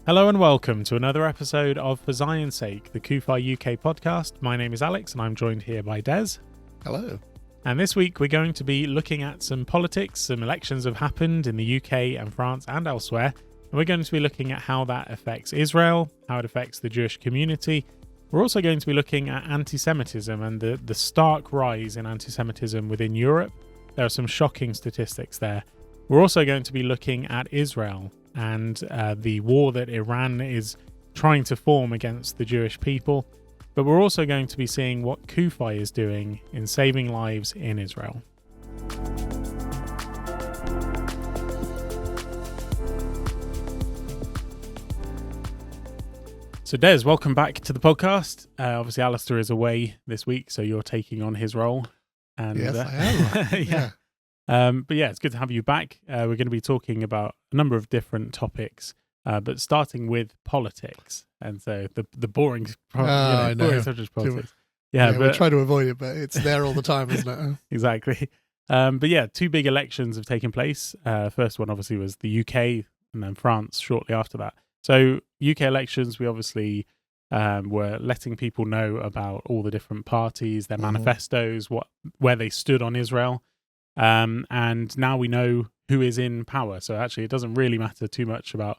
Hello and welcome to another episode of For Zion's Sake, the CUFI UK podcast. My name is Alex and I'm joined here by Des. Hello. And this week we're going to be looking at some politics. Some elections have happened in the UK and France and elsewhere. And we're going to be looking at how that affects Israel, how it affects the Jewish community. We're also going to be looking at anti-Semitism and the stark rise in anti-Semitism within Europe. There are some shocking statistics there. We're also going to be looking at Israel and the war that Iran is trying to form against the Jewish people. But we're also going to be seeing what Kufi is doing in saving lives in Israel. So Des, welcome back to the podcast. Obviously Alistair is away this week, so you're taking on his role. And, yes, I am. yeah. But yeah, it's good to have you back. We're going to be talking about a number of different topics, but starting with politics. And so the boring, boring subject, politics. Yeah, but we try to avoid it, but it's there all the time, isn't it? Exactly. But yeah, two big elections have taken place. First one obviously was the UK, and then France shortly after that. So UK elections, we obviously were letting people know about all the different parties, their manifestos, where they stood on Israel. And now we know who is in power. So actually it doesn't really matter too much about,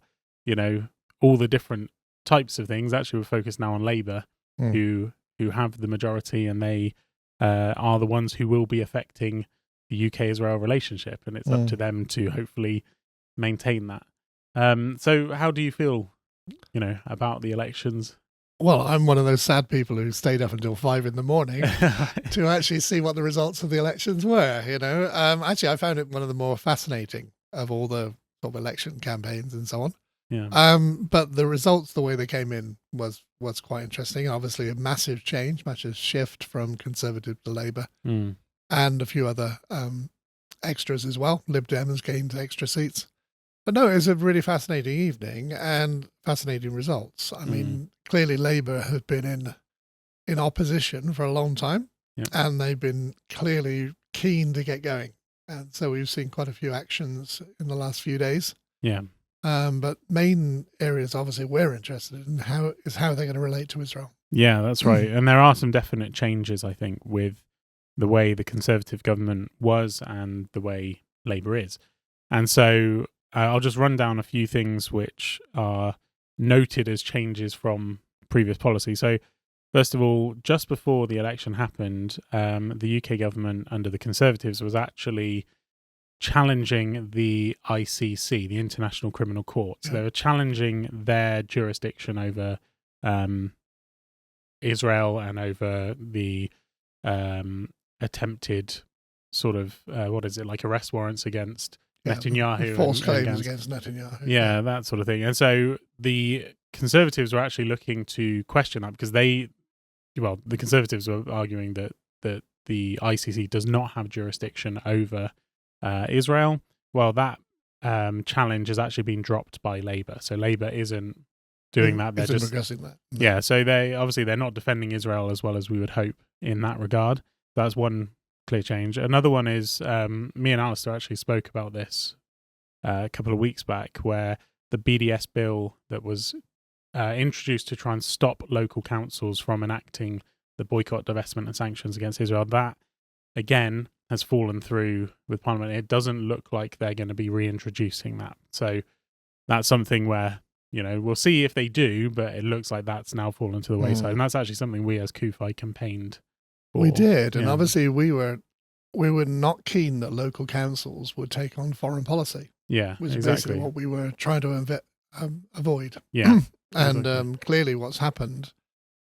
all the different types of things. Actually, we're focused now on Labour, who have the majority, and they are the ones who will be affecting the UK-Israel relationship. And it's up to them to hopefully maintain that. So how do you feel, about the elections? Well, I'm one of those sad people who stayed up until 5 a.m. to actually see what the results of the elections were, Actually, I found it one of the more fascinating of all the sort of election campaigns and so on. Yeah. But the results, the way they came in, was quite interesting. Obviously, a massive change, massive shift from Conservative to Labour, and a few other extras as well. Lib Dems gained extra seats. But no, it was a really fascinating evening and fascinating results. I mean, clearly Labour have been in opposition for a long time, and they've been clearly keen to get going. And so we've seen quite a few actions in the last few days. Yeah. But main areas, obviously, we're interested in how they're going to relate to Israel. Yeah, that's right. And there are some definite changes, I think, with the way the Conservative government was and the way Labour is. And so I'll just run down a few things which are noted as changes from previous policy. So, first of all, just before the election happened, the UK government under the Conservatives was actually challenging the ICC, the International Criminal Court. So they were challenging their jurisdiction over Israel and over the attempted sort of, arrest warrants against Netanyahu. False claims against Netanyahu. Yeah, that sort of thing. And so the Conservatives were actually looking to question that because the Conservatives were arguing that the ICC does not have jurisdiction over Israel. Well, that challenge has actually been dropped by Labour. So Labour isn't doing that. They're just progressing that. Yeah, so they're not defending Israel as well as we would hope in that regard. That's one clear change. Another one is me and Alistair actually spoke about this a couple of weeks back, where the BDS bill that was introduced to try and stop local councils from enacting the boycott, divestment and sanctions against Israel, that again has fallen through with Parliament. It doesn't look like they're going to be reintroducing that. So that's something where, we'll see if they do, but it looks like that's now fallen to the wayside. And that's actually something we as Kufi campaigned for. We did. And obviously we were not keen that local councils would take on foreign policy. Yeah, which is exactly basically what we were trying to avoid. Yeah. And exactly. Clearly what's happened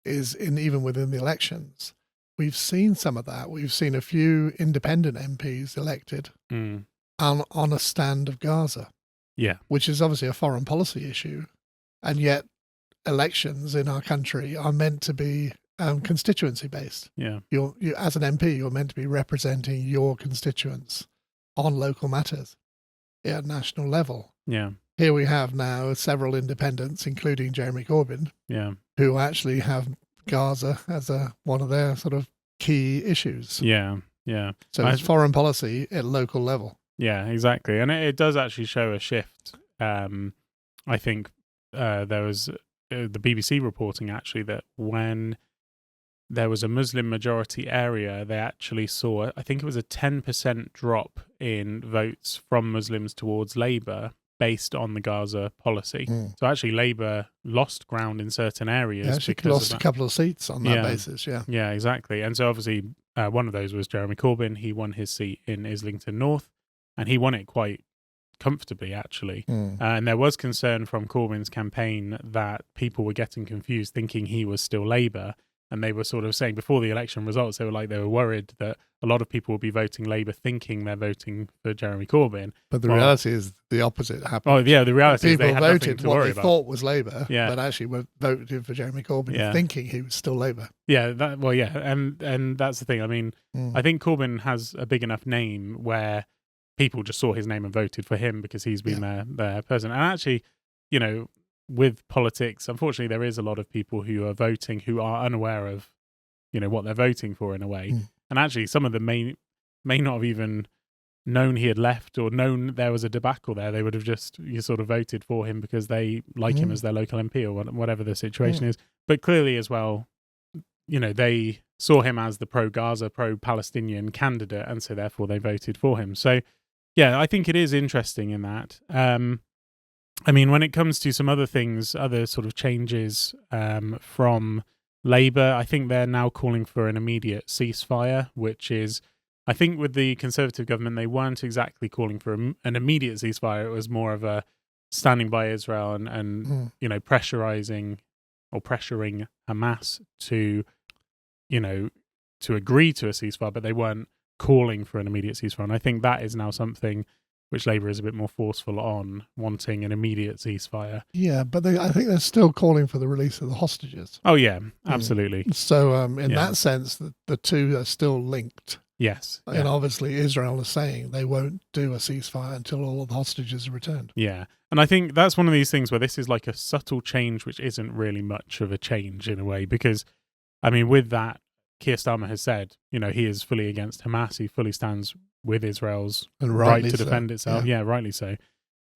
is even within the elections, we've seen some of that. We've seen a few independent MPs elected on a stand of Gaza. Yeah. Which is obviously a foreign policy issue. And yet elections in our country are meant to be constituency based. Yeah. You as an MP, you're meant to be representing your constituents on local matters at national level. Yeah. Here we have now several independents, including Jeremy Corbyn, who actually have Gaza as one of their sort of key issues. Yeah, yeah. So it's foreign policy at local level. Yeah, exactly. And it does actually show a shift, I think, there was the BBC reporting actually that when there was a Muslim majority area, they actually saw, I think it was a 10% drop in votes from Muslims towards Labour based on the Gaza policy. So actually Labour lost ground in certain areas. Yeah, she because lost of a couple of seats on that basis, Yeah, exactly. And so obviously one of those was Jeremy Corbyn. He won his seat in Islington North, and he won it quite comfortably, actually. And there was concern from Corbyn's campaign that people were getting confused, thinking he was still Labour. And they were sort of saying before the election results, they were worried that a lot of people will be voting Labour thinking they're voting for Jeremy Corbyn. But the reality is the opposite happened. Oh, yeah, the reality is people they had voted to what worry they about. thought was Labour, but actually were voting for Jeremy Corbyn thinking he was still Labour. Yeah, and that's the thing. I mean, I think Corbyn has a big enough name where people just saw his name and voted for him because he's been their person. And actually, you know, with politics, unfortunately, there is a lot of people who are voting who are unaware of, you know, what they're voting for in a way. And actually, some of them may not have even known he had left or known there was a debacle there. They would have just sort of voted for him because they like him as their local MP or whatever the situation is. But clearly as well, you know, they saw him as the pro-Gaza, pro-Palestinian candidate, and so therefore they voted for him. So, yeah, I think it is interesting in that. I mean, when it comes to some other things, other sort of changes from Labour, I think they're now calling for an immediate ceasefire, which is, I think with the Conservative government, they weren't exactly calling for an immediate ceasefire. It was more of a standing by Israel and you know, pressuring Hamas to, you know, to agree to a ceasefire, but they weren't calling for an immediate ceasefire. And I think that is now something which Labour is a bit more forceful on, wanting an immediate ceasefire. Yeah, but I think they're still calling for the release of the hostages. Oh, yeah, absolutely. So in that sense, the two are still linked. Yes. And obviously Israel is saying they won't do a ceasefire until all of the hostages are returned. Yeah. And I think that's one of these things where this is like a subtle change, which isn't really much of a change in a way, because, I mean, with that, Keir Starmer has said, you know, he is fully against Hamas. He fully stands with Israel's right to defend itself. Yeah, rightly so.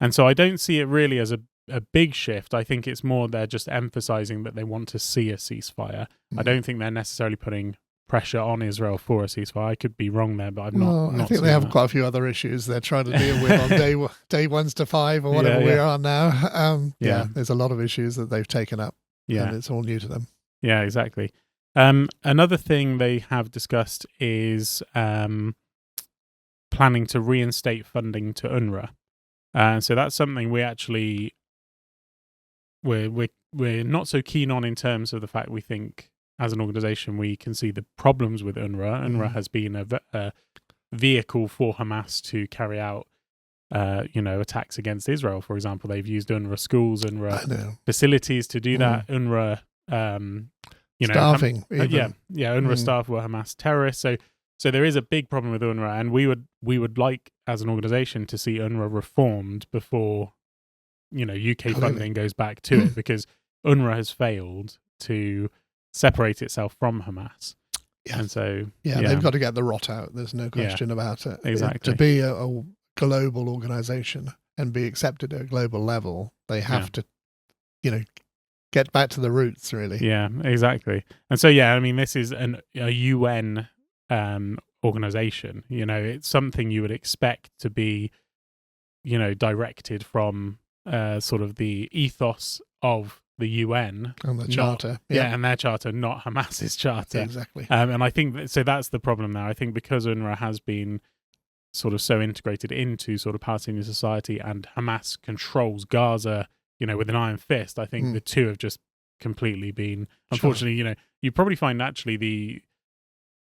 And so I don't see it really as a big shift. I think it's more they're just emphasizing that they want to see a ceasefire. I don't think they're necessarily putting pressure on Israel for a ceasefire. I could be wrong there, but I'm not. I think they have quite a few other issues they're trying to deal with on day 1 to 5 or whatever we are now. There's a lot of issues that they've taken up. And it's all new to them. Yeah, exactly. Another thing they have discussed is planning to reinstate funding to UNRWA. So that's something we actually we're not so keen on in terms of the fact we think as an organisation we can see the problems with UNRWA. UNRWA has been a vehicle for Hamas to carry out attacks against Israel. For example, they've used UNRWA schools, UNRWA facilities to do that. UNRWA staffing. UNRWA staff were Hamas terrorists. So there is a big problem with UNRWA, and we would like, as an organisation, to see UNRWA reformed before, UK funding goes back to it, because UNRWA has failed to separate itself from Hamas. Yeah. And so they've got to get the rot out. There's no question about it. Exactly. To be a global organisation and be accepted at a global level, they have to, get back to the roots, really. Yeah, exactly. And so, I mean, this is a UN organization. It's something you would expect to be, directed from sort of the ethos of the UN. And the charter. And their charter, not Hamas's charter. Exactly. And I think, so that's the problem now. I think because UNRWA has been sort of so integrated into sort of Palestinian society, and Hamas controls Gaza, with an iron fist, I think the two have just completely been, unfortunately, you probably find actually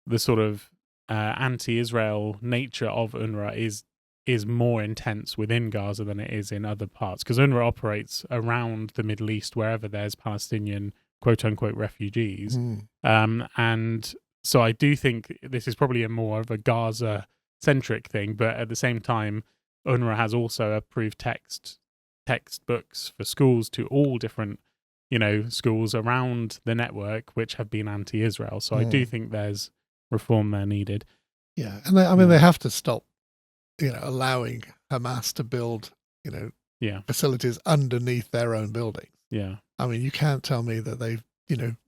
the sort of anti-Israel nature of UNRWA is more intense within Gaza than it is in other parts, because UNRWA operates around the Middle East wherever there's Palestinian quote-unquote refugees. And so I do think this is probably a more of a Gaza-centric thing, but at the same time, UNRWA has also approved textbooks for schools to all different, schools around the network which have been anti-Israel. So I do think there's reform there needed. Yeah, and they have to stop, allowing Hamas to build, facilities underneath their own buildings. Yeah. I mean, you can't tell me that they've,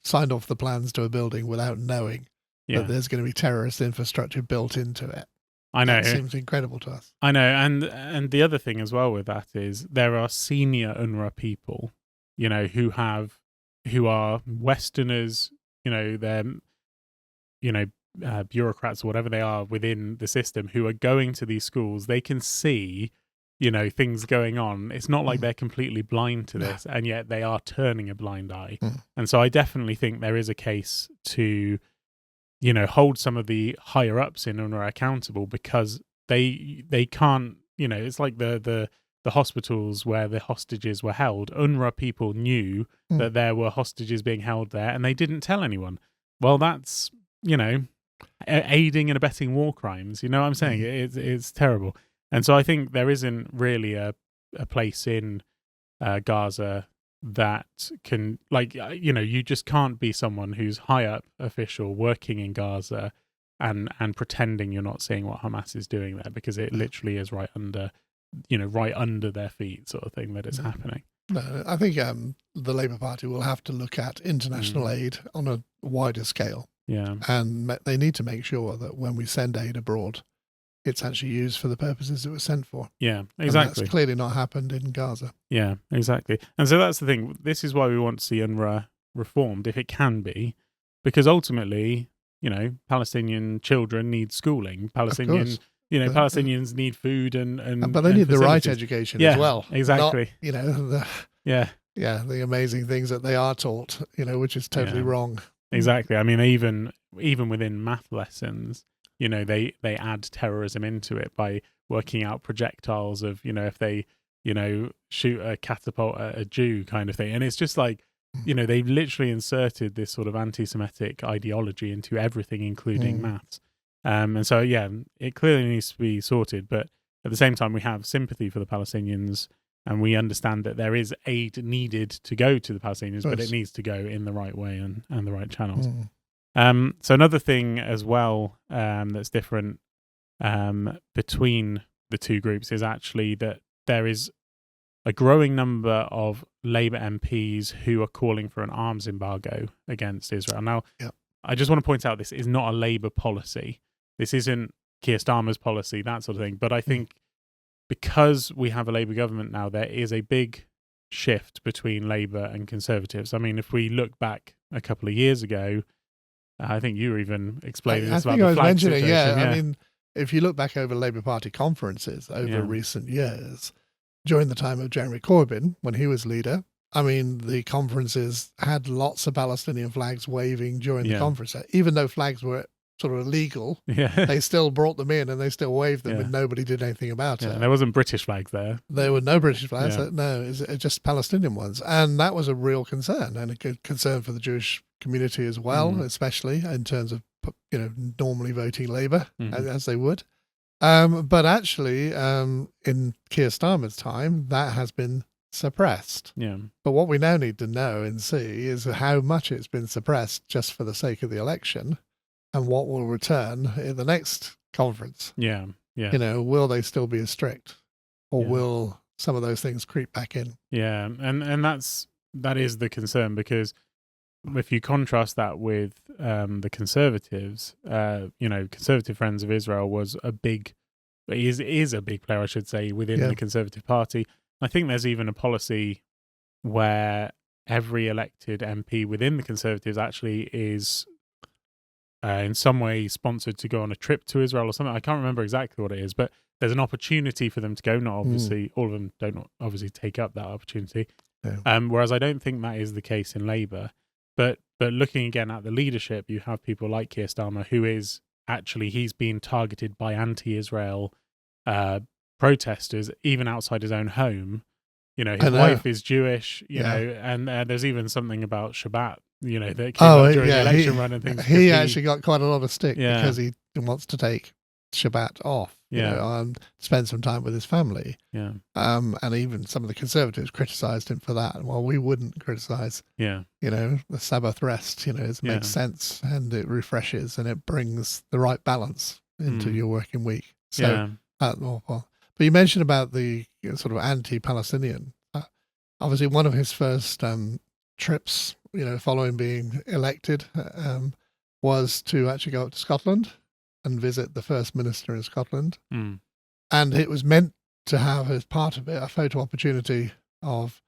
signed off the plans to a building without knowing that there's going to be terrorist infrastructure built into it. I know. That seems incredible to us. I know. And the other thing as well with that is there are senior UNRWA people, who are Westerners, they're, bureaucrats or whatever they are within the system who are going to these schools. They can see, things going on. It's not like they're completely blind to this, and yet they are turning a blind eye. And so I definitely think there is a case to, hold some of the higher ups in UNRWA accountable, because they can't, it's like the hospitals where the hostages were held. UNRWA people knew that there were hostages being held there, and they didn't tell anyone. Well, that's, aiding and abetting war crimes. You know what I'm saying? It's terrible. And so I think there isn't really a place in Gaza that can, you just can't be someone who's high up official working in Gaza and pretending you're not seeing what Hamas is doing there, because it literally is right under their feet, sort of thing, that it's happening. No, I think the Labour Party will have to look at international aid on a wider scale. Yeah. And they need to make sure that when we send aid abroad, it's actually used for the purposes it was sent for. Yeah, exactly. And that's clearly not happened in Gaza. Yeah, exactly. And so that's the thing. This is why we want to see UNRWA reformed, if it can be, because ultimately, Palestinian children need schooling. Palestinians need food and but they need the right education as well. Exactly. Not, the amazing things that they are taught, which is totally wrong. Exactly. I mean, even within math lessons, they add terrorism into it by working out projectiles of, if they, shoot a catapult at a Jew kind of thing. And it's just like, they've literally inserted this sort of anti-Semitic ideology into everything, including maths. And so, it clearly needs to be sorted. But at the same time, we have sympathy for the Palestinians, and we understand that there is aid needed to go to the Palestinians, but it needs to go in the right way and the right channels. So another thing as well that's different between the two groups is actually that there is a growing number of Labour MPs who are calling for an arms embargo against Israel. Now, I just want to point out, this is not a Labour policy. This isn't Keir Starmer's policy, that sort of thing. But I think because we have a Labour government now, there is a big shift between Labour and Conservatives. I mean, if we look back a couple of years ago, I think you were even explaining this about the flag situation. I mean, if you look back over Labour Party conferences over recent years, during the time of Jeremy Corbyn, when he was leader, I mean, the conferences had lots of Palestinian flags waving during the conference. Even though flags were sort of illegal, they still brought them in and they still waved them, and nobody did anything about it. There wasn't British flags there. There were no British flags. No, it's just Palestinian ones. And that was a real concern, and a good concern for the Jewish community as well, especially in terms of, normally voting Labour, as they would. But actually, in Keir Starmer's time, that has been suppressed. Yeah. But what we now need to know and see is how much it's been suppressed just for the sake of the election, and what will return in the next conference. Yeah. Will they still be as strict, or will some of those things creep back in? Yeah, and that is the concern, because if you contrast that with the Conservatives, Conservative Friends of Israel is a big player, I should say, within the Conservative Party. I think there's even a policy where every elected MP within the Conservatives actually is in some way sponsored to go on a trip to Israel or something. I can't remember exactly what it is, but there's an opportunity for them to go. Not obviously, all of them don't obviously take up that opportunity. Yeah. Whereas I don't think that is the case in Labour. But looking again at the leadership, you have people like Keir Starmer, who is actually, he's been targeted by anti-Israel protesters, even outside his own home. His wife is Jewish, know, and there's even something about Shabbat, that came up during the election run and things. He actually got quite a lot of stick because he wants to take Shabbat off, and spend some time with his family. Yeah. And even some of the Conservatives criticised him for that. Well, we wouldn't criticise, the Sabbath rest, it makes sense, and it refreshes, and it brings the right balance into your working week. So, but you mentioned about the sort of anti-Palestinian. obviously one of his first trips, following being elected, was to actually go up to Scotland and visit the First Minister in Scotland. Mm. And it was meant to have, as part of it, a photo opportunity of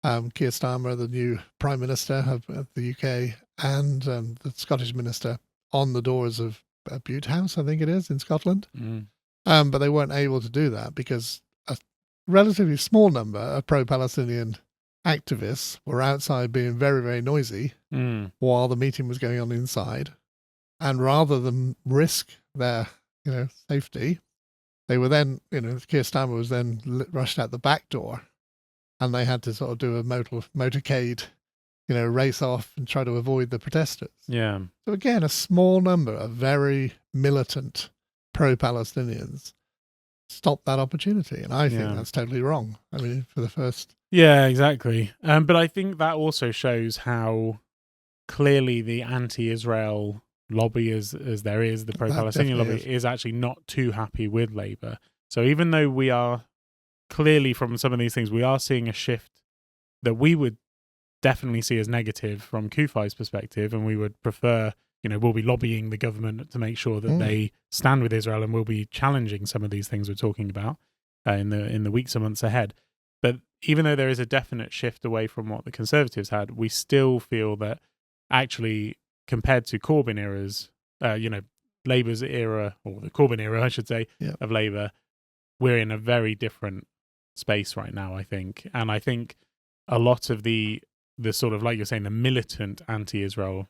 Keir Starmer, the new Prime Minister of the UK, and the Scottish Minister on the doors of Bute House, I think it is, in Scotland. Mm. But they weren't able to do that because a relatively small number of pro-Palestinian activists were outside being very, very noisy while the meeting was going on inside. And rather than risk their, safety, they were then, Keir Starmer was then rushed out the back door, and they had to sort of do a motorcade, race off and try to avoid the protesters. Yeah. So again, a small number of very militant pro-Palestinians stopped that opportunity, and I think that's totally wrong. I mean, for the first... Yeah, exactly. But I think that also shows how clearly the anti-Israel lobby, as there is, the pro-Palestinian lobby, is actually not too happy with Labour. So even though we are clearly, from some of these things, we are seeing a shift that we would definitely see as negative from CUFI's perspective, and we would prefer, we'll be lobbying the government to make sure that they stand with Israel, and we'll be challenging some of these things we're talking about in the weeks and months ahead. But even though there is a definite shift away from what the Conservatives had, we still feel that actually, compared to Corbyn eras, Labour's era, or the Corbyn era, I should say, of Labour, we're in a very different space right now, I think. And I think a lot of the sort of, like you're saying, the militant anti-Israel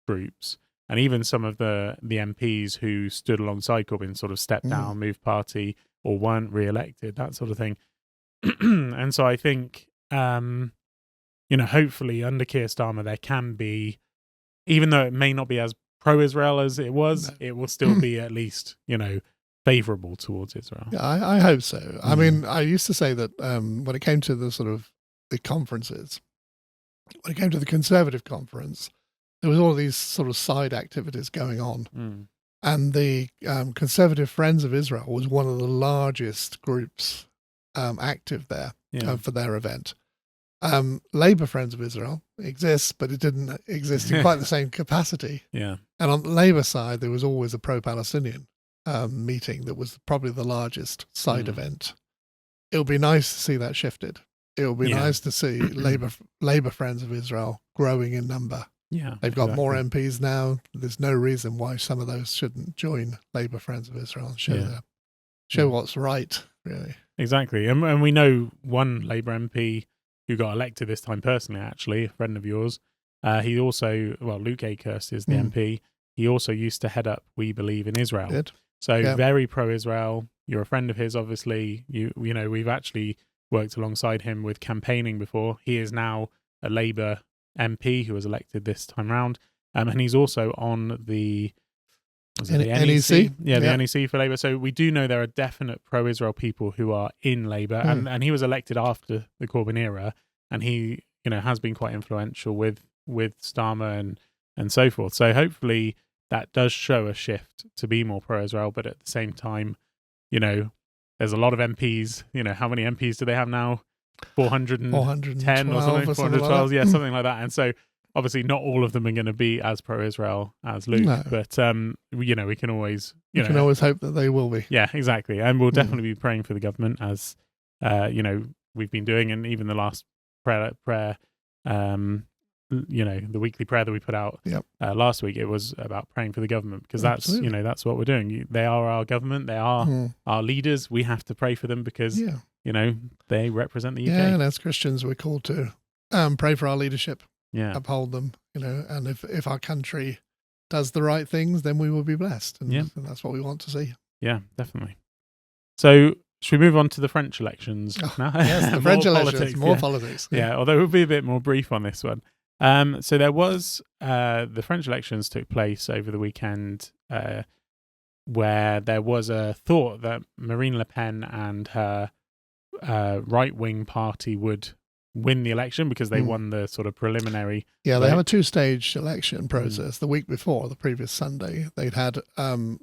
groups, and even some of the MPs who stood alongside Corbyn sort of stepped down, moved party, or weren't re-elected, that sort of thing. And so I think, hopefully under Keir Starmer there can be, even though it may not be as pro-Israel as it was, it will still be at least, favourable towards Israel. Yeah, I hope so. I mean, I used to say that when it came to the sort of the conferences, when it came to the Conservative conference, there was all these sort of side activities going on. And the Conservative Friends of Israel was one of the largest groups active there for their event. Labour Friends of Israel exists, but it didn't exist in quite the same capacity. Yeah. And on the Labour side, there was always a pro-Palestinian meeting that was probably the largest side event. It would be nice to see that shifted. It would be nice to see Labour Friends of Israel growing in number. Yeah, they've got more MPs now. There's no reason why some of those shouldn't join Labour Friends of Israel and show what's right, really. Exactly. And we know one Labour MP who got elected this time personally, actually, a friend of yours. He also, Luke Akehurst is the MP. He also used to head up We Believe in Israel. So very pro-Israel. You're a friend of his, obviously. We've actually worked alongside him with campaigning before. He is now a Labour MP who was elected this time round. And he's also on the NEC? Yeah, the NEC for Labour. So we do know there are definite pro-Israel people who are in Labour. And he was elected after the Corbyn era. And he, has been quite influential with Starmer and so forth. So hopefully that does show a shift to be more pro-Israel. But at the same time, there's a lot of MPs. How many MPs do they have now? 410 or something? 412, something like that. And so obviously not all of them are going to be as pro-Israel as Luke. No. But, we can always... You can always hope that they will be. Yeah, exactly. And we'll definitely be praying for the government as, we've been doing. And even the last prayer the weekly prayer that we put out last week, it was about praying for the government, because that's that's what we're doing. They are our government, they are our leaders. We have to pray for them because they represent the UK. And as Christians we're called to pray for our leadership, uphold them, and if our country does the right things, then we will be blessed, and that's what we want to see. Yeah, definitely. So should we move on to the French elections now? Yes, the French elections, more politics. Yeah, although we'll be a bit more brief on this one. So there was the French elections took place over the weekend, where there was a thought that Marine Le Pen and her right-wing party would win the election because they won the sort of preliminary. Yeah, they have a two-stage election process. The week before, the previous Sunday, they'd had an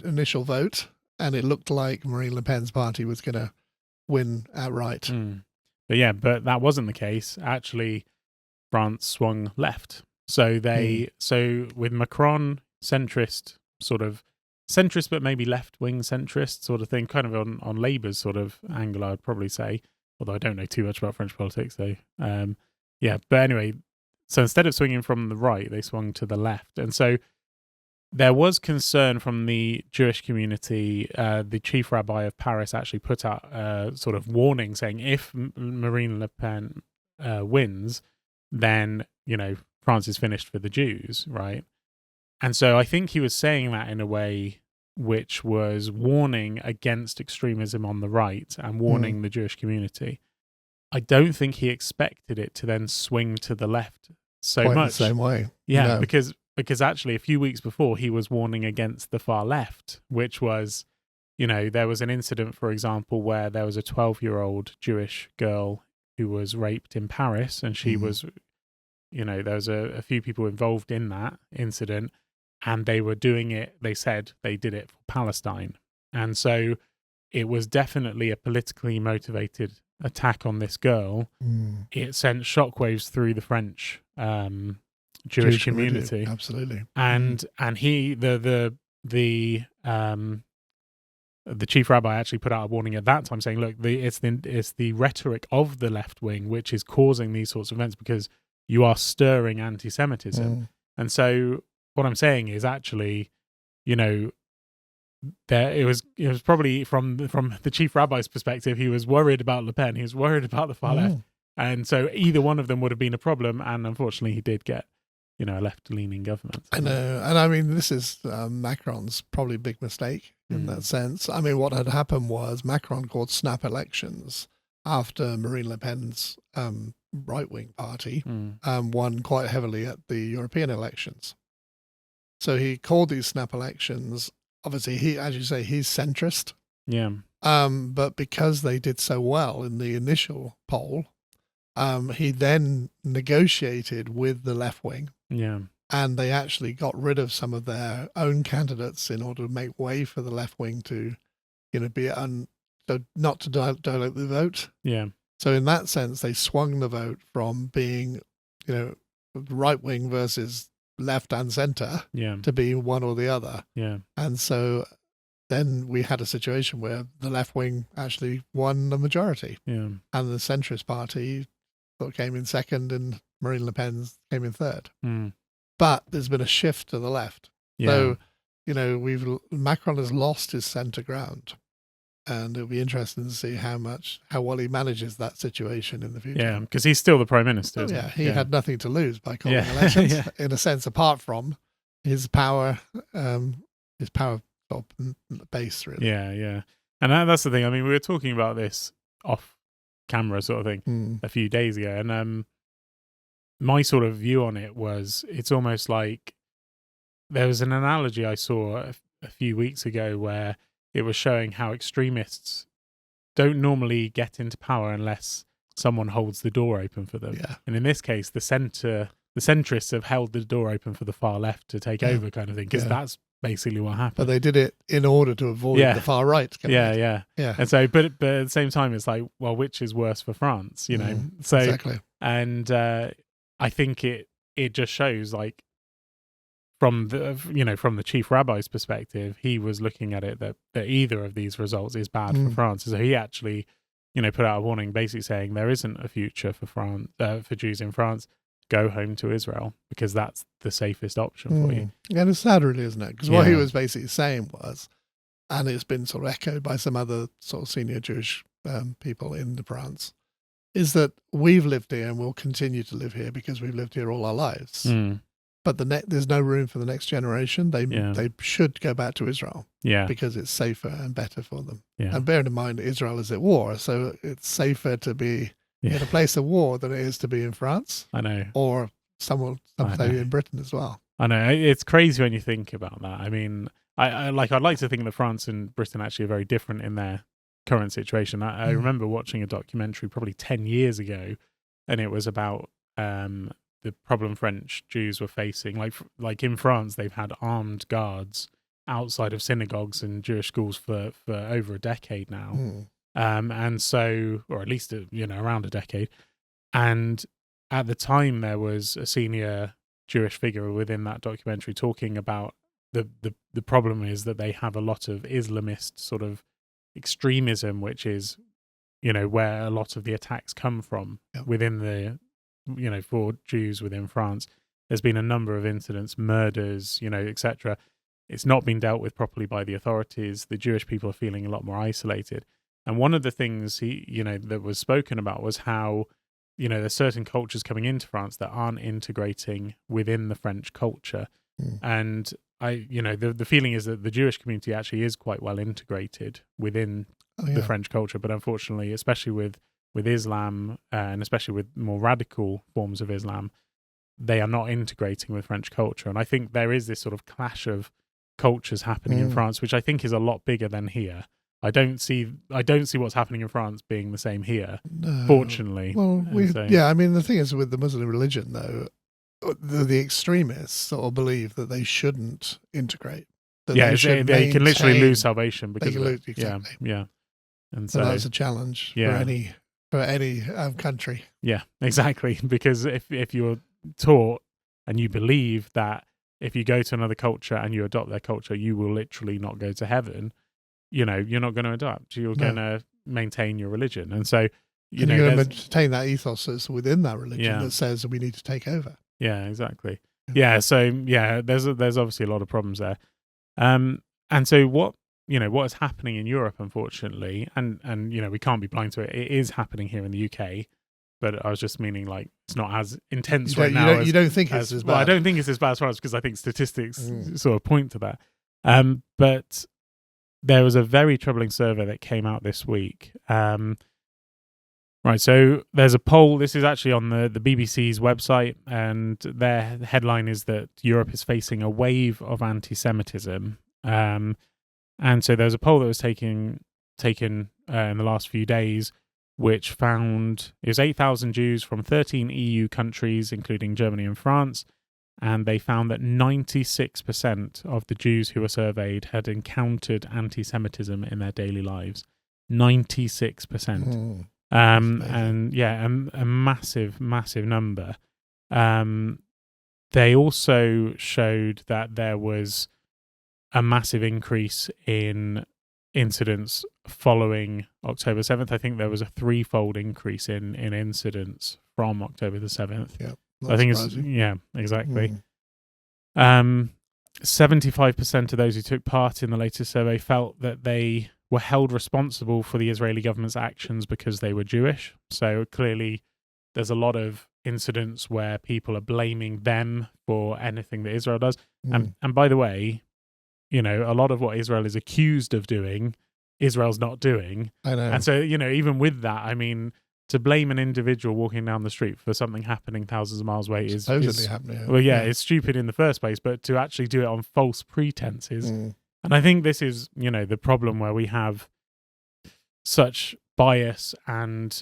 initial vote, and it looked like Marine Le Pen's party was going to win outright. But that wasn't the case. Actually, France swung left. So so with Macron, centrist, but maybe left-wing centrist sort of thing, kind of on Labour's sort of angle, I'd probably say, although I don't know too much about French politics. So, but anyway, so instead of swinging from the right, they swung to the left. And so there was concern from the Jewish community. The chief rabbi of Paris actually put out a sort of warning saying if Marine Le Pen wins, then, France is finished for the Jews, right? And so I think he was saying that in a way which was warning against extremism on the right and warning the Jewish community. I don't think he expected it to then swing to the left so Quite much. the same way. Yeah, no. Because actually a few weeks before he was warning against the far left, which was, there was an incident, for example, where there was a 12-year-old Jewish girl who was raped in Paris, and she was, there was a few people involved in that incident, and they were doing it, they said they did it for Palestine. And so it was definitely a politically motivated attack on this girl. It sent shockwaves through the French Jewish community. Absolutely. And he the chief rabbi actually put out a warning at that time saying, look, it's the rhetoric of the left wing which is causing these sorts of events, because you are stirring anti-Semitism. And so what I'm saying is actually, it was probably from the chief rabbi's perspective, he was worried about Le Pen, he was worried about the far left, and so either one of them would have been a problem. And unfortunately, he did get a left-leaning government. I know, and I mean, this is Macron's probably big mistake in that sense. I mean, what had happened was Macron called snap elections after Marine Le Pen's right-wing party won quite heavily at the European elections. So he called these snap elections. Obviously, he, as you say, he's centrist. Yeah. But because they did so well in the initial poll, he then negotiated with the left wing. Yeah. And they actually got rid of some of their own candidates in order to make way for the left wing to, so not to dilute the vote. Yeah. So in that sense, they swung the vote from being, right wing versus left and center to be one or the other. Yeah. And so then we had a situation where the left wing actually won the majority. Yeah. And the centrist party came in second and Marine Le Pen came in third. But there's been a shift to the left. Yeah. So, Macron has lost his center ground. And it'll be interesting to see how well he manages that situation in the future. Yeah, because he's still the prime minister. He had nothing to lose by calling elections, in a sense, apart from his power base, really. Yeah. And that's the thing. I mean, we were talking about this off camera sort of thing a few days ago, and my sort of view on it was, it's almost like there was an analogy I saw a few weeks ago where it was showing how extremists don't normally get into power unless someone holds the door open for them. Yeah. And in this case, the centrists have held the door open for the far left to take over, kind of thing, because that's basically what happened. But they did it in order to avoid the far right. Yeah. And so, but at the same time, it's like, well, which is worse for France, So, exactly. And I think it just shows, like, from the chief rabbi's perspective, he was looking at it that either of these results is bad for France. So he actually, put out a warning, basically saying there isn't a future for France, for Jews in France. Go home to Israel, because that's the safest option for you. And it's sad, really, isn't it? Because what he was basically saying was, and it's been sort of echoed by some other sort of senior Jewish people in France, is that we've lived here and we'll continue to live here because we've lived here all our lives. But there's no room for the next generation. They should go back to Israel, because it's safer and better for them. And bearing in mind, Israel is at war, so it's safer to be in a place of war than it is to be in France. I know, or someday in Britain as well. I know, it's crazy when you think about that. I mean, I'd like to think that France and Britain actually are very different in their current situation. I remember watching a documentary probably 10 years ago, and it was about the problem French Jews were facing. Like in France, they've had armed guards outside of synagogues and Jewish schools for over a decade now. And so, or at least, around a decade. And at the time, there was a senior Jewish figure within that documentary talking about the problem is that they have a lot of Islamist sort of extremism, which is, where a lot of the attacks come from within the, for Jews within France. There's been a number of incidents, murders, etc. It's not been dealt with properly by the authorities. The Jewish people are feeling a lot more isolated. And one of the things that was spoken about was how, there's certain cultures coming into France that aren't integrating within the French culture. And the feeling is that the Jewish community actually is quite well integrated within the French culture, but unfortunately, especially with Islam, and especially with more radical forms of Islam, they are not integrating with French culture. And I think there is this sort of clash of cultures happening in France, which I think is a lot bigger than here. I don't see what's happening in France being the same here, fortunately. Well, the thing is with the Muslim religion, though, the extremists sort of believe that they shouldn't integrate. They can literally lose salvation because of it. Exactly. Yeah. And so that's a challenge for any country. Yeah, exactly. Because if you're taught and you believe that if you go to another culture and you adopt their culture, you will literally not go to heaven, you're not going to adopt. You're going to maintain your religion. And so, you're going to maintain that ethos that's within that religion that says we need to take over. Yeah, exactly. Yeah, so there's obviously a lot of problems there. And so what is happening in Europe, unfortunately, and we can't be blind to it. It is happening here in the UK, but I was just meaning like it's not as intense right now. You don't think it's as bad? Well, I don't think it's as bad as far as because I think statistics sort of point to that. But there was a very troubling survey that came out this week. Right, so there's a poll. This is actually on the BBC's website, and their headline is that Europe is facing a wave of anti-Semitism. And so there's a poll that was taken in the last few days, which found it was 8,000 Jews from 13 EU countries, including Germany and France, and they found that 96% of the Jews who were surveyed had encountered anti-Semitism in their daily lives. 96%. And a massive number. They also showed that there was a massive increase in incidents following October 7th. I think there was a threefold increase in incidents from October the 7th. Yeah, I think surprising. Exactly. 75% of those who took part in the latest survey felt that they were held responsible for the Israeli government's actions because they were Jewish. So clearly there's a lot of incidents where people are blaming them for anything that Israel does. And by the way, a lot of what Israel is accused of doing, Israel's not doing. I know. And so, even with that, I mean, to blame an individual walking down the street for something happening thousands of miles away is happening. Well, it's stupid in the first place, but to actually do it on false pretenses. And I think this is, the problem where we have such bias and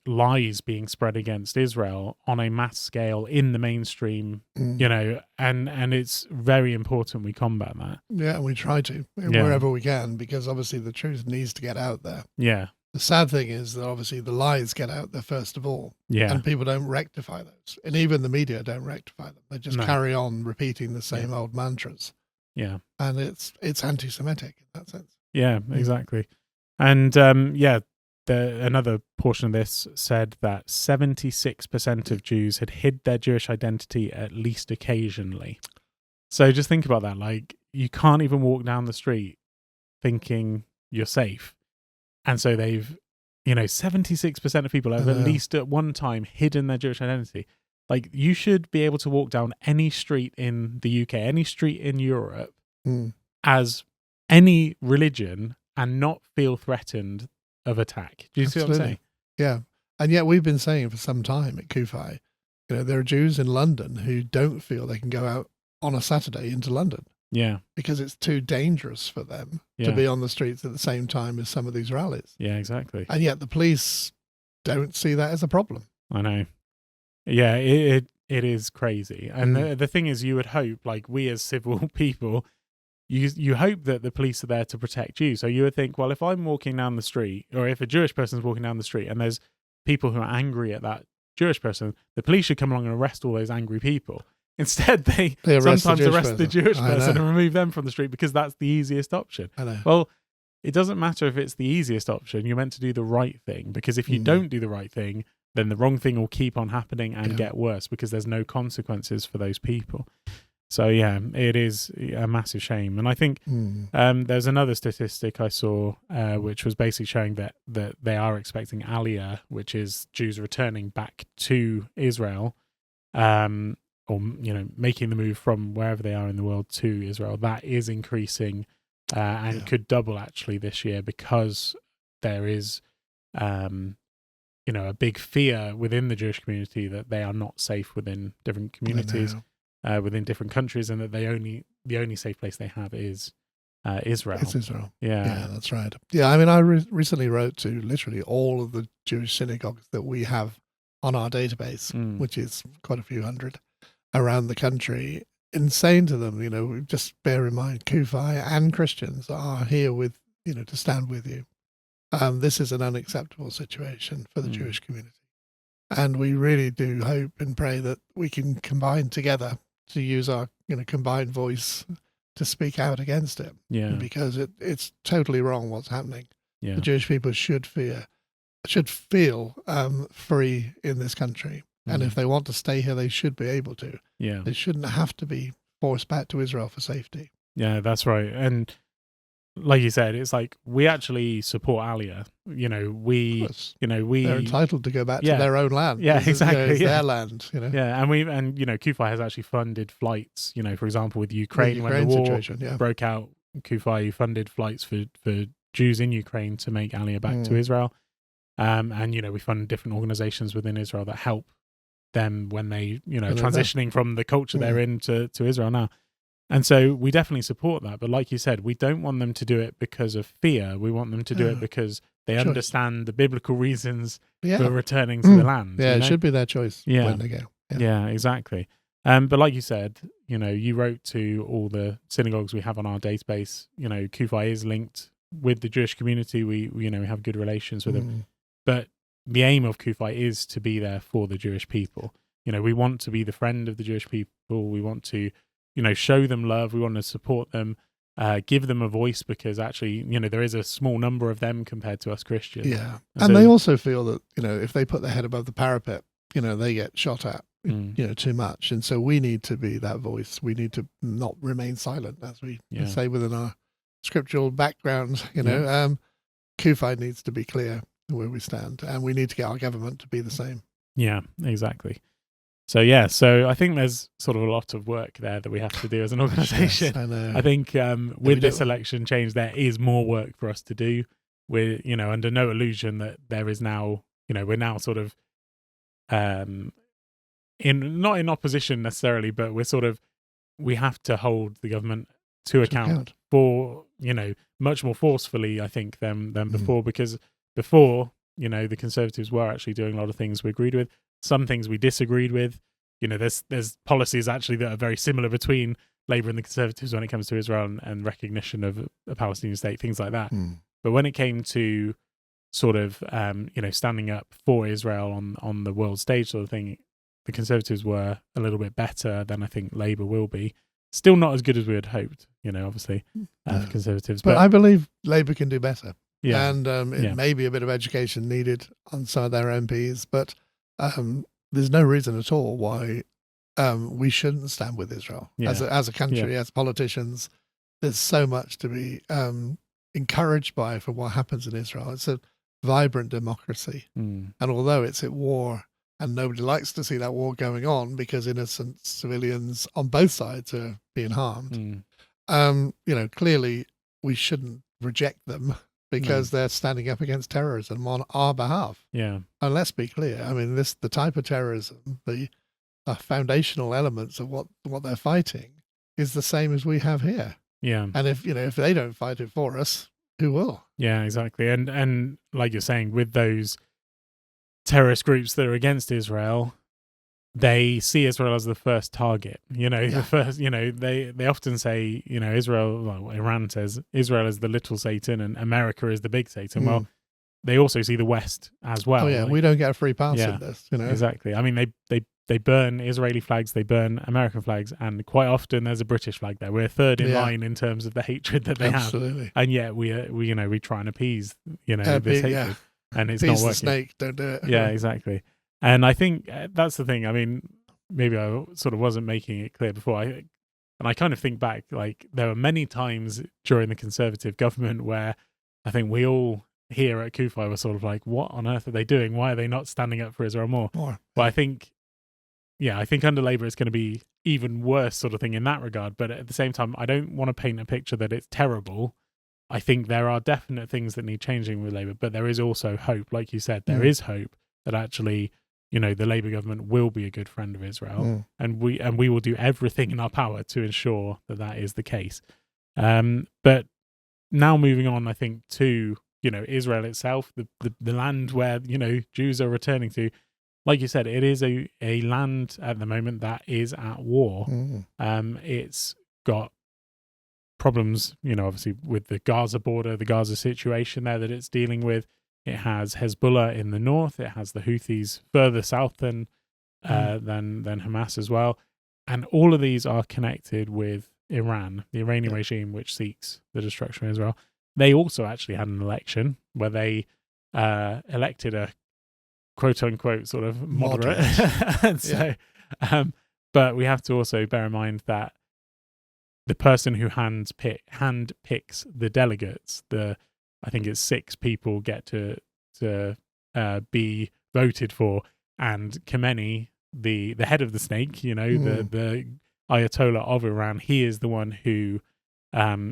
lies being spread against Israel on a mass scale in the mainstream, and it's very important we combat that. Yeah, and we try to wherever we can, because obviously the truth needs to get out there. Yeah. The sad thing is that obviously the lies get out there first of all, and people don't rectify those, and even the media don't rectify them. They just carry on repeating the same old mantras. Yeah, and it's anti-Semitic in that sense. Yeah, exactly. And another portion of this said that 76% of Jews had hid their Jewish identity at least occasionally. So just think about that. Like, you can't even walk down the street thinking you're safe. And so they've, 76% of people have at least at one time hidden their Jewish identity. Like, you should be able to walk down any street in the UK, any street in Europe, as any religion and not feel threatened of attack. Do you see what I'm saying? Yeah. And yet we've been saying for some time at CUFI, there are Jews in London who don't feel they can go out on a Saturday into London. Yeah. Because it's too dangerous for them to be on the streets at the same time as some of these rallies. Yeah, exactly. And yet the police don't see that as a problem. I know. Yeah, it is crazy. And the thing is, you would hope, like, we as civil people you hope that the police are there to protect you. So you would think, well, if I'm walking down the street, or if a Jewish person's walking down the street and there's people who are angry at that Jewish person, the police should come along and arrest all those angry people. Instead, they sometimes arrest the Jewish person and remove them from the street because that's the easiest option. I know. Well, it doesn't matter if it's the easiest option. You're meant to do the right thing, because if you don't do the right thing, then the wrong thing will keep on happening and get worse because there's no consequences for those people. So yeah, it is a massive shame. And I think there's another statistic I saw which was basically showing that they are expecting Aliyah, which is Jews returning back to Israel, or making the move from wherever they are in the world to Israel. That is increasing and could double actually this year, because there is a big fear within the Jewish community that they are not safe within different communities. Within different countries, and that the only safe place they have is Israel. It's Israel. Yeah, that's right. Yeah, I mean, I recently wrote to literally all of the Jewish synagogues that we have on our database, which is quite a few hundred around the country, and saying to them, just bear in mind, Kufi and Christians are here with, to stand with you. This is an unacceptable situation for the Jewish community. And we really do hope and pray that we can combine together to use our combined voice to speak out against it. Yeah. Because it's totally wrong what's happening. Yeah. The Jewish people should feel free in this country. And if they want to stay here, they should be able to. Yeah. They shouldn't have to be forced back to Israel for safety. Yeah, that's right. And like you said, it's like we actually support Aliyah. They're entitled to go back to their own land. Yeah, exactly. It's their land. Yeah, and Kufi has actually funded flights. For example, with Ukraine, when the war broke out, Kufi funded flights for Jews in Ukraine to make Aliyah back to Israel. And we fund different organizations within Israel that help them when they transitioning from the culture they're in to Israel now. And so we definitely support that. But like you said, we don't want them to do it because of fear. We want them to do it because they understand the biblical reasons for returning to the land. Yeah, it should be their choice when they go. Yeah, exactly. But like you said, you wrote to all the synagogues we have on our database. Kufi is linked with the Jewish community. We have good relations with them. But the aim of Kufi is to be there for the Jewish people. We want to be the friend of the Jewish people. We want to show them love. We want to support them, give them a voice, because actually, there is a small number of them compared to us Christians. Yeah. And they also feel that, if they put their head above the parapet, they get shot at, too much. And so we need to be that voice. We need to not remain silent, as we say within our scriptural background. Kufi needs to be clear where we stand, and we need to get our government to be the same. Yeah, exactly. So I think there's sort of a lot of work there that we have to do as an organisation. Yes, I know. I think with this election change, there is more work for us to do. We're, under no illusion that there is now, we're now sort of not in opposition necessarily, but we have to hold the government to account for, much more forcefully, I think, than before, because before, the Conservatives were actually doing a lot of things we agreed with. Some things we disagreed with. There's policies actually that are very similar between Labour and the Conservatives when it comes to Israel and recognition of a Palestinian state, things like that. But when it came to sort of, standing up for Israel on the world stage sort of thing, the Conservatives were a little bit better than I think Labour will be. Still not as good as we had hoped, obviously, for Conservatives. But I believe Labour can do better. Yeah. And it may be a bit of education needed on some of their MPs, but there's no reason at all why we shouldn't stand with Israel as a country, as politicians. There's so much to be encouraged by for what happens in Israel. It's a vibrant democracy, and although it's at war, and nobody likes to see that war going on because innocent civilians on both sides are being harmed, clearly we shouldn't reject them, because they're standing up against terrorism on our behalf. Yeah. And let's be clear. I mean, the type of terrorism, the foundational elements of what they're fighting is the same as we have here. Yeah. And if they don't fight it for us, who will? Yeah, exactly. And like you're saying, with those terrorist groups that are against Israel, they see Israel as the first target. The first. They often say, Israel. Well, Iran says Israel is the little Satan and America is the big Satan. Well, they also see the West as well. Oh yeah, we don't get a free pass in this. Exactly. I mean, they burn Israeli flags, they burn American flags, and quite often there's a British flag there. We're third in line in terms of the hatred that they have, and yet we try and appease this hatred, and it's not working. The snake, don't do it. Yeah, exactly. And I think that's the thing. I mean, maybe I sort of wasn't making it clear before. And I kind of think back, like there were many times during the Conservative government where I think we all here at Kufi were sort of like, what on earth are they doing? Why are they not standing up for Israel more? But I think under Labour it's going to be even worse sort of thing in that regard. But at the same time, I don't want to paint a picture that it's terrible. I think there are definite things that need changing with Labour, but there is also hope. Like you said, there is hope that actually, the Labour government will be a good friend of Israel, and we will do everything in our power to ensure that is the case. But now moving on, I think to Israel itself, the land where Jews are returning to. Like you said, it is a land at the moment that is at war. It's got problems, obviously with the Gaza border, the Gaza situation there that it's dealing with. It has Hezbollah in the north. It has the Houthis further south than Hamas as well. And all of these are connected with Iran, the Iranian regime, which seeks the destruction of Israel. They also actually had an election where they elected a quote-unquote sort of moderate. And so, but we have to also bear in mind that the person who handpicks the delegates, I think it's 6 people get to be voted for, and Khamenei, the head of the snake, the Ayatollah of Iran, he is the one who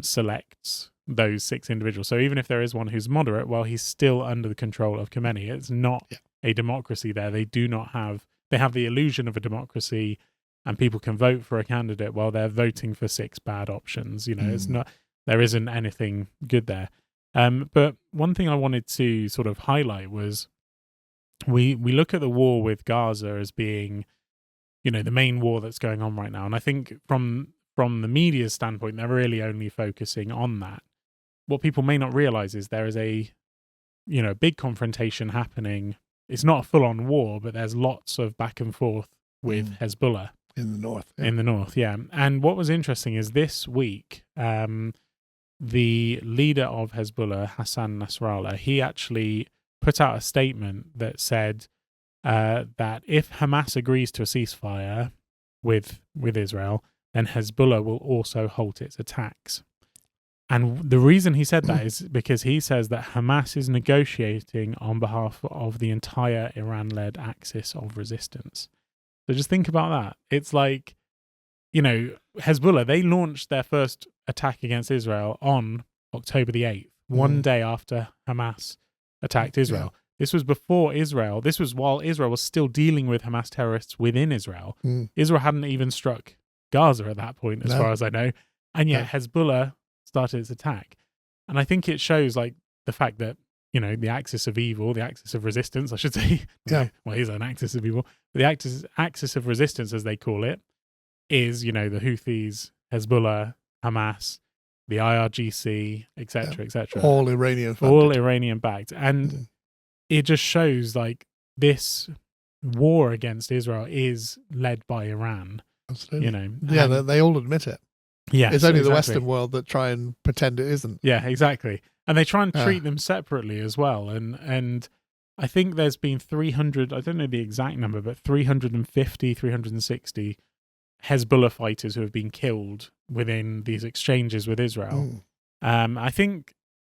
selects those 6 individuals. So even if there is one who's moderate, well, he's still under the control of Khamenei. It's not a democracy there. They have the illusion of a democracy, and people can vote for a candidate while they're voting for 6 bad options. It's not, there isn't anything good there. But one thing I wanted to sort of highlight was we look at the war with Gaza as being, the main war that's going on right now. And I think from the media's standpoint, they're really only focusing on that. What people may not realize is there is a big confrontation happening. It's not a full-on war, but there's lots of back and forth with Hezbollah. In the north. Yeah. In the north, yeah. And what was interesting is this week, the leader of Hezbollah, Hassan Nasrallah, he actually put out a statement that said that if Hamas agrees to a ceasefire with Israel, then Hezbollah will also halt its attacks. And the reason he said that is because he says that Hamas is negotiating on behalf of the entire Iran-led axis of resistance. So just think about that. It's like, Hezbollah, they launched their first attack against Israel on October the 8th, one day after Hamas attacked Israel. Yeah. This was before Israel. This was while Israel was still dealing with Hamas terrorists within Israel. Israel hadn't even struck Gaza at that point, as far as I know. And yet Hezbollah started its attack. And I think it shows like the fact that, the axis of evil, the axis of resistance, I should say. Well, it is an axis of evil. But the axis of resistance, as they call it, is, the Houthis, Hezbollah, Hamas, the IRGC, etc., etc. All Iranian funded. All Iranian backed. And it just shows like this war against Israel is led by Iran. Absolutely. They all admit it. Yeah, it's only the Western world that try and pretend it isn't. Yeah, exactly. And they try and treat them separately as well. And I think there's been 300, I don't know the exact number, but 350, 360 Hezbollah fighters who have been killed within these exchanges with Israel. I'm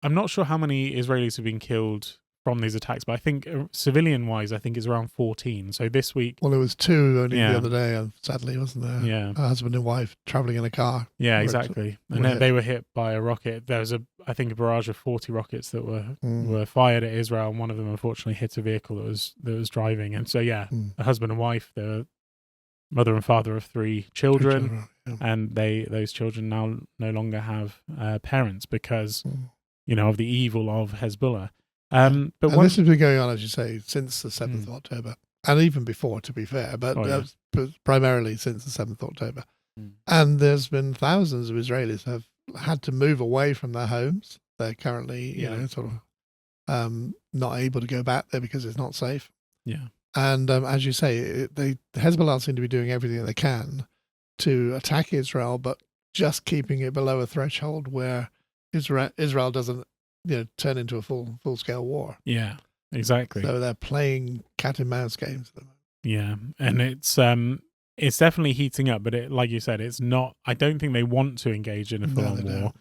not sure how many Israelis have been killed from these attacks, but I think civilian-wise, I think it's around 14. So this week... Well, there was 2 only the other day, sadly, wasn't there? Yeah. A husband and wife travelling in a car. Yeah, exactly. And they were hit by a rocket. There was, a barrage of 40 rockets that were fired at Israel, and one of them, unfortunately, hit a vehicle that was driving. And so, a husband and wife, they were mother and father of 3 children, and those children now no longer have parents because, of the evil of Hezbollah. But this has been going on, as you say, since the 7th of October. and even before, to be fair, but primarily since the 7th of October. And there's been thousands of Israelis have had to move away from their homes. They're currently, you know, sort of not able to go back there because it's not safe. Yeah. And as you say, Hezbollah seem to be doing everything they can to attack Israel, but just keeping it below a threshold where Israel doesn't, you know, turn into a full-scale war. Yeah, exactly. So they're playing cat and mouse games at the moment. Yeah, and it's definitely heating up, but like you said, it's not. I don't think they want to engage in a full-on war.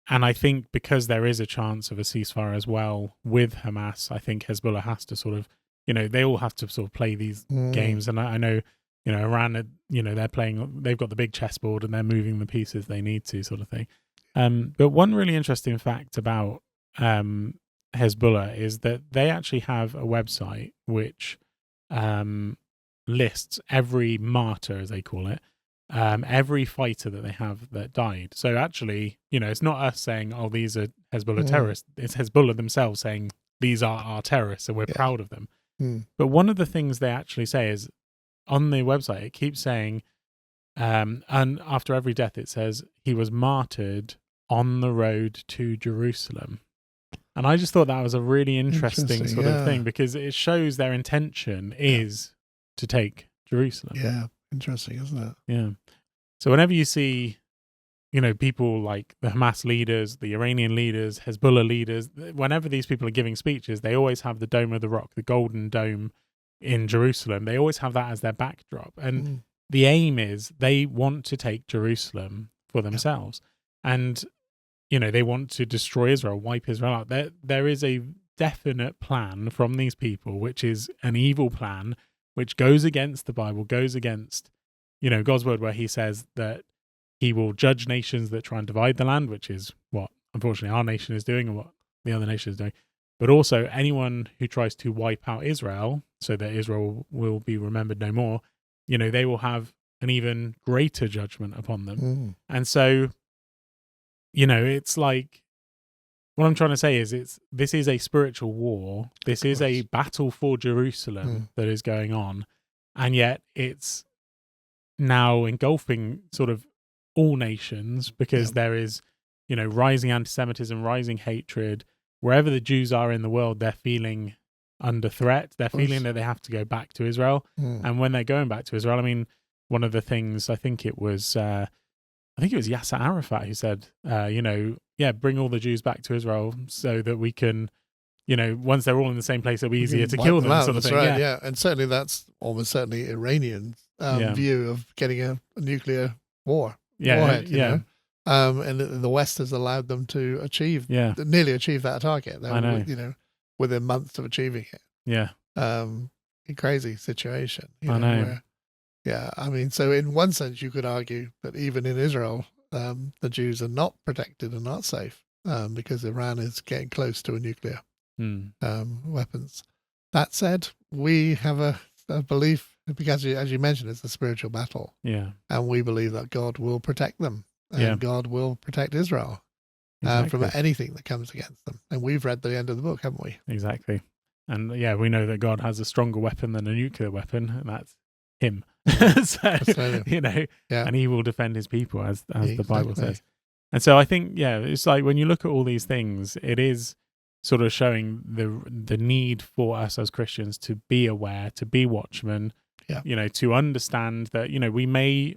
And I think because there is a chance of a ceasefire as well with Hamas, I think Hezbollah has to sort of, you know, they all have to sort of play these games. And I know, you know, Iran, you know, they've got the big chessboard and they're moving the pieces they need to, sort of thing. But one really interesting fact about Hezbollah is that they actually have a website which lists every martyr, as they call it, every fighter that they have that died. So actually, you know, it's not us saying, oh, these are Hezbollah terrorists. It's Hezbollah themselves saying, these are our terrorists and we're proud of them. But one of the things they actually say is, on the website, it keeps saying, and after every death, it says, he was martyred on the road to Jerusalem. And I just thought that was a really interesting sort of thing, because it shows their intention is to take Jerusalem. Yeah, interesting, isn't it? Yeah. So whenever you see, you know, people like the Hamas leaders, the Iranian leaders, Hezbollah leaders, whenever these people are giving speeches, they always have the Dome of the Rock, the Golden Dome in Jerusalem. They always have that as their backdrop. And the aim is they want to take Jerusalem for themselves. And, you know, they want to destroy Israel, wipe Israel out. There is a definite plan from these people, which is an evil plan, which goes against the Bible, goes against, you know, God's word, where he says that he will judge nations that try and divide the land, which is what, unfortunately, our nation is doing and what the other nation is doing. But also anyone who tries to wipe out Israel so that Israel will be remembered no more, you know, they will have an even greater judgment upon them. And so, you know, it's like, what I'm trying to say is this is a spiritual war. This is a battle for Jerusalem that is going on. And yet it's now engulfing sort of all nations, because there is, you know, rising anti-Semitism, rising hatred. Wherever the Jews are in the world, they're feeling under threat. They're feeling that they have to go back to Israel. And when they're going back to Israel, I mean, one of the things, I think it was Yasser Arafat who said, you know, bring all the Jews back to Israel so that we can, you know, once they're all in the same place, it'll be easier to kill them, sort of thing. Right, yeah. And certainly that's almost certainly Iranian view of getting a nuclear war. Warhead, you know? And the West has allowed them to nearly achieve that target. I know. You know, within months of achieving it. Yeah. A crazy situation. I know. Where, I mean, so in one sense, you could argue that even in Israel, the Jews are not protected and not safe because Iran is getting close to a nuclear weapons. That said, we have a belief, because as you mentioned, it's a spiritual battle. Yeah. And we believe that God will protect them. And God will protect Israel from anything that comes against them. And we've read the end of the book, haven't we? Exactly. And we know that God has a stronger weapon than a nuclear weapon, and that's him. So, you know, and he will defend his people, as the Bible says. And so I think, it's like when you look at all these things, it is sort of showing the need for us as Christians to be aware, to be watchmen, you know, to understand that, you know, we may,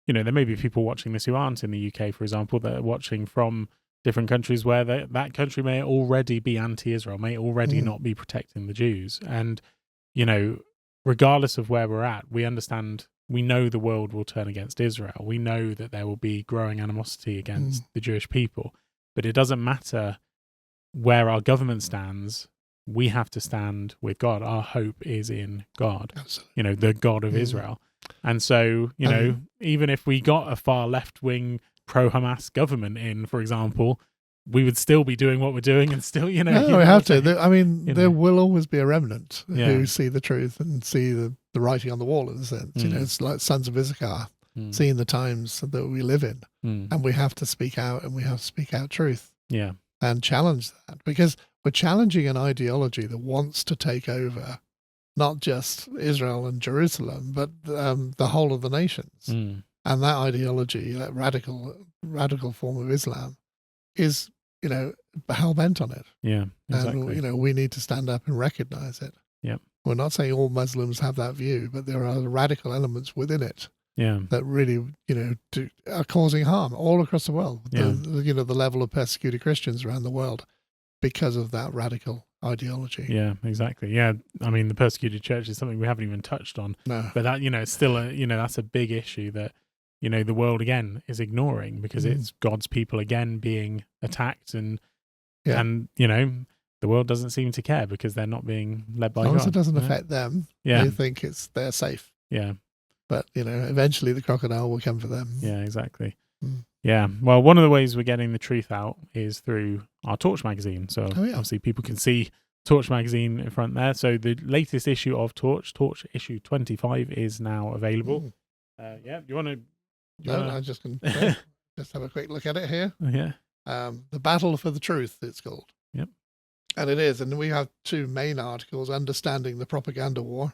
you know, there may be people watching this who aren't in the UK, for example, that are watching from different countries where that country may already be anti-Israel, may already not be protecting the Jews. And, you know, regardless of where we're at, we understand, we know the world will turn against Israel. We know that there will be growing animosity against the Jewish people. But it doesn't matter where our government stands. We have to stand with God. Our hope is in God. Absolutely. You know, the God of Israel. And so, you know, even if we got a far left-wing pro-Hamas government in, for example, we would still be doing what we're doing and still, you know. No, we have to. I mean, there will always be a remnant who see the truth and see the writing on the wall, in a sense. You know, it's like sons of Issachar, seeing the times that we live in. And we have to speak out, and we have to speak out truth. Yeah. And challenge that, because we're challenging an ideology that wants to take over not just Israel and Jerusalem, but the whole of the nations. And that ideology, that radical form of Islam, is, hell bent on it. Yeah, exactly. And, we need to stand up and recognize it. Yeah. We're not saying all Muslims have that view, but there are radical elements within it that really, are causing harm all across the world. Yeah. The level of persecuted Christians around the world because of that radical ideology. Yeah, exactly. Yeah, I mean, the persecuted church is something we haven't even touched on. No. But that, it's still that's a big issue that, the world again is ignoring, because it's God's people again being attacked, and the world doesn't seem to care because they're not being led by God. As long as it doesn't affect them, they think they're safe. Yeah. But, eventually the crocodile will come for them. Yeah, exactly. Yeah. Well, one of the ways we're getting the truth out is through our Torch magazine. So obviously people can see Torch magazine in front there. So the latest issue of Torch issue 25, is now available. Do you want to... I'm just going to just have a quick look at it here. Yeah. The Battle for the Truth, it's called. Yep. And it is. And we have two main articles: Understanding the Propaganda War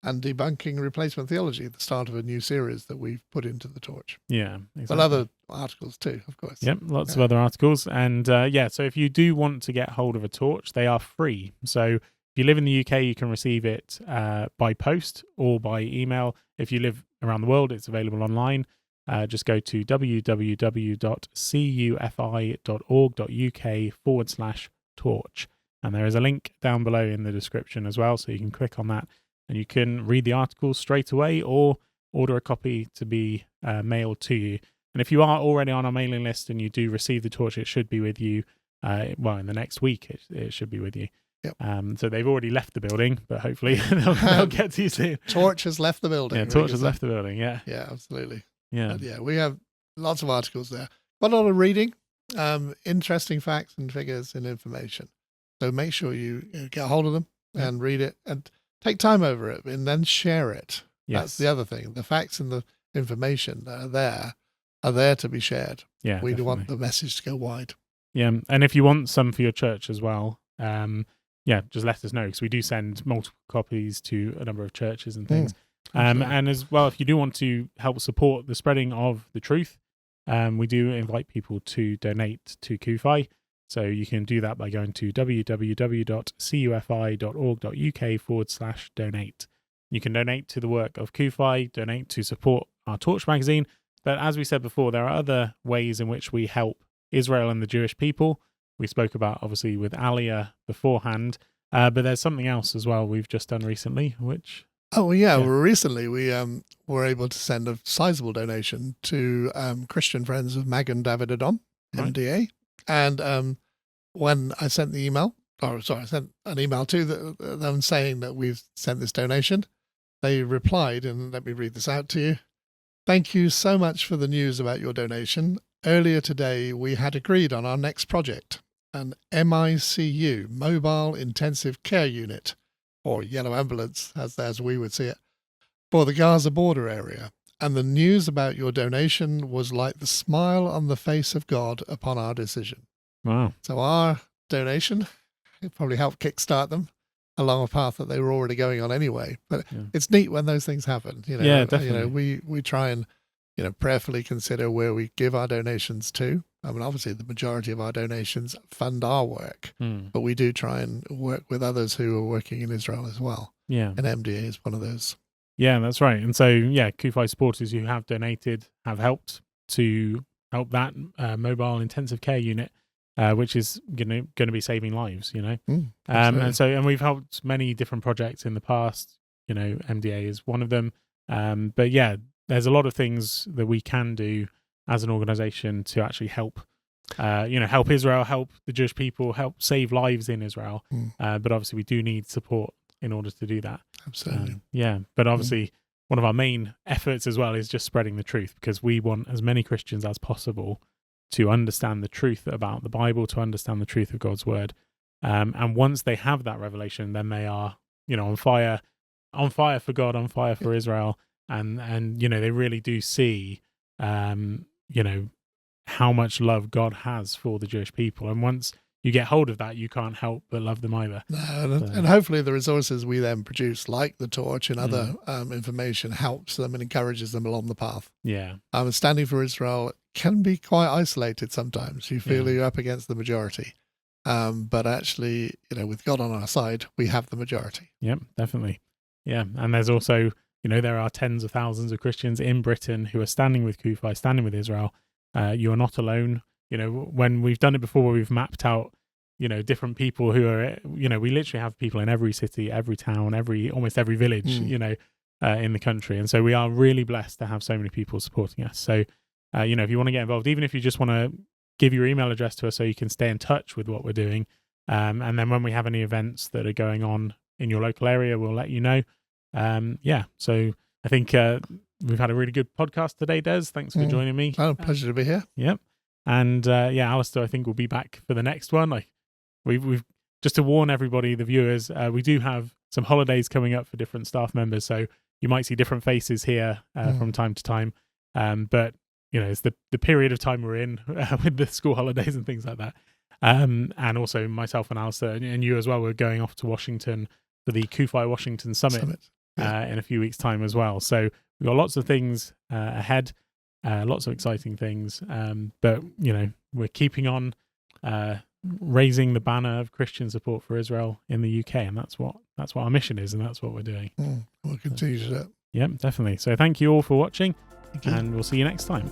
and Debunking Replacement Theology, at the start of a new series that we've put into the Torch. Yeah, exactly. But other articles too, of course. Yep, lots of other articles. And so if you do want to get hold of a Torch, they are free. So if you live in the UK, you can receive it by post or by email. If you live around the world, it's available online. Just go to www.cufi.org.uk/torch. And there is a link down below in the description as well, so you can click on that and you can read the articles straight away or order a copy to be mailed to you. And if you are already on our mailing list and you do receive the Torch, it should be with you, in the next week it should be with you. Yep. So they've already left the building, but hopefully they'll get to you soon. Torch has left the building. Yeah, Torch has left the building, yeah. Yeah, absolutely. Yeah. But we have lots of articles there. Quite a lot of reading, interesting facts and figures and information. So make sure you get a hold of them and read it and take time over it and then share it. Yes. That's the other thing. The facts and the information that are there to be shared. Yeah, we want the message to go wide. Yeah, and if you want some for your church as well, just let us know, because we do send multiple copies to a number of churches and things. And as well, if you do want to help support the spreading of the truth, we do invite people to donate to Kufi. So you can do that by going to www.cufi.org.uk/donate. You can donate to the work of Kufi, donate to support our Torch magazine. But as we said before, there are other ways in which we help Israel and the Jewish people. We spoke about, obviously, with Aliyah beforehand. But there's something else as well we've just done recently, which... Oh, yeah. Well, recently we were able to send a sizable donation to Christian Friends of Magen David Adom, MDA. And when I sent I sent an email to them saying that we've sent this donation, they replied, and let me read this out to you. Thank you so much for the news about your donation. Earlier today, we had agreed on our next project, an MICU, Mobile Intensive Care Unit, or Yellow Ambulance, as we would see it, for the Gaza border area. And the news about your donation was like the smile on the face of God upon our decision. Wow. So our donation probably helped kickstart them along a path that they were already going on anyway. But it's neat when those things happen. Yeah, definitely. We try and, prayerfully consider where we give our donations to. I mean, obviously the majority of our donations fund our work, but we do try and work with others who are working in Israel as well. Yeah. And MDA is one of those. Yeah, that's right. And so, Kufi supporters who have donated have helped to help that mobile intensive care unit, which is going to be saving lives, and we've helped many different projects in the past. MDA is one of them. But there's a lot of things that we can do as an organization to actually help, help Israel, help the Jewish people, help save lives in Israel. But obviously we do need support in order to do that. Absolutely. But obviously one of our main efforts as well is just spreading the truth, because we want as many Christians as possible to understand the truth about the Bible, to understand the truth of God's word. And once they have that revelation, then they are, on fire for God, on fire for Israel. And they really do see, how much love God has for the Jewish people. And once you get hold of that, you can't help but love them either. No, and hopefully the resources we then produce, like the torch and other information, helps them and encourages them along the path. Yeah. Standing for Israel can be quite isolated sometimes. You feel you're up against the majority. But actually, with God on our side, we have the majority. Yep, definitely. Yeah. And there's also, there are tens of thousands of Christians in Britain who are standing with Kufi, standing with Israel. You are not alone. When we've done it before, we've mapped out, different people who are, we literally have people in every city, every town, almost every village, in the country. And so we are really blessed to have so many people supporting us. So, if you want to get involved, even if you just want to give your email address to us so you can stay in touch with what we're doing. And then when we have any events that are going on in your local area, we'll let you know. So I think we've had a really good podcast today, Des. Thanks for joining me. Oh, pleasure to be here. Yep. And Alistair, I think we'll be back for the next one. We've just to warn everybody, the viewers, we do have some holidays coming up for different staff members, so you might see different faces here from time to time. But it's the period of time we're in with the school holidays and things like that. And also myself and Alistair and you as well, we're going off to Washington for the CUFI Washington Summit. In a few weeks' time as well. So we've got lots of things ahead, lots of exciting things. But we're keeping on raising the banner of Christian support for Israel in the UK, and that's what our mission is, and that's what we're doing. We'll continue to do that. Yep, definitely. So thank you all for watching, and we'll see you next time.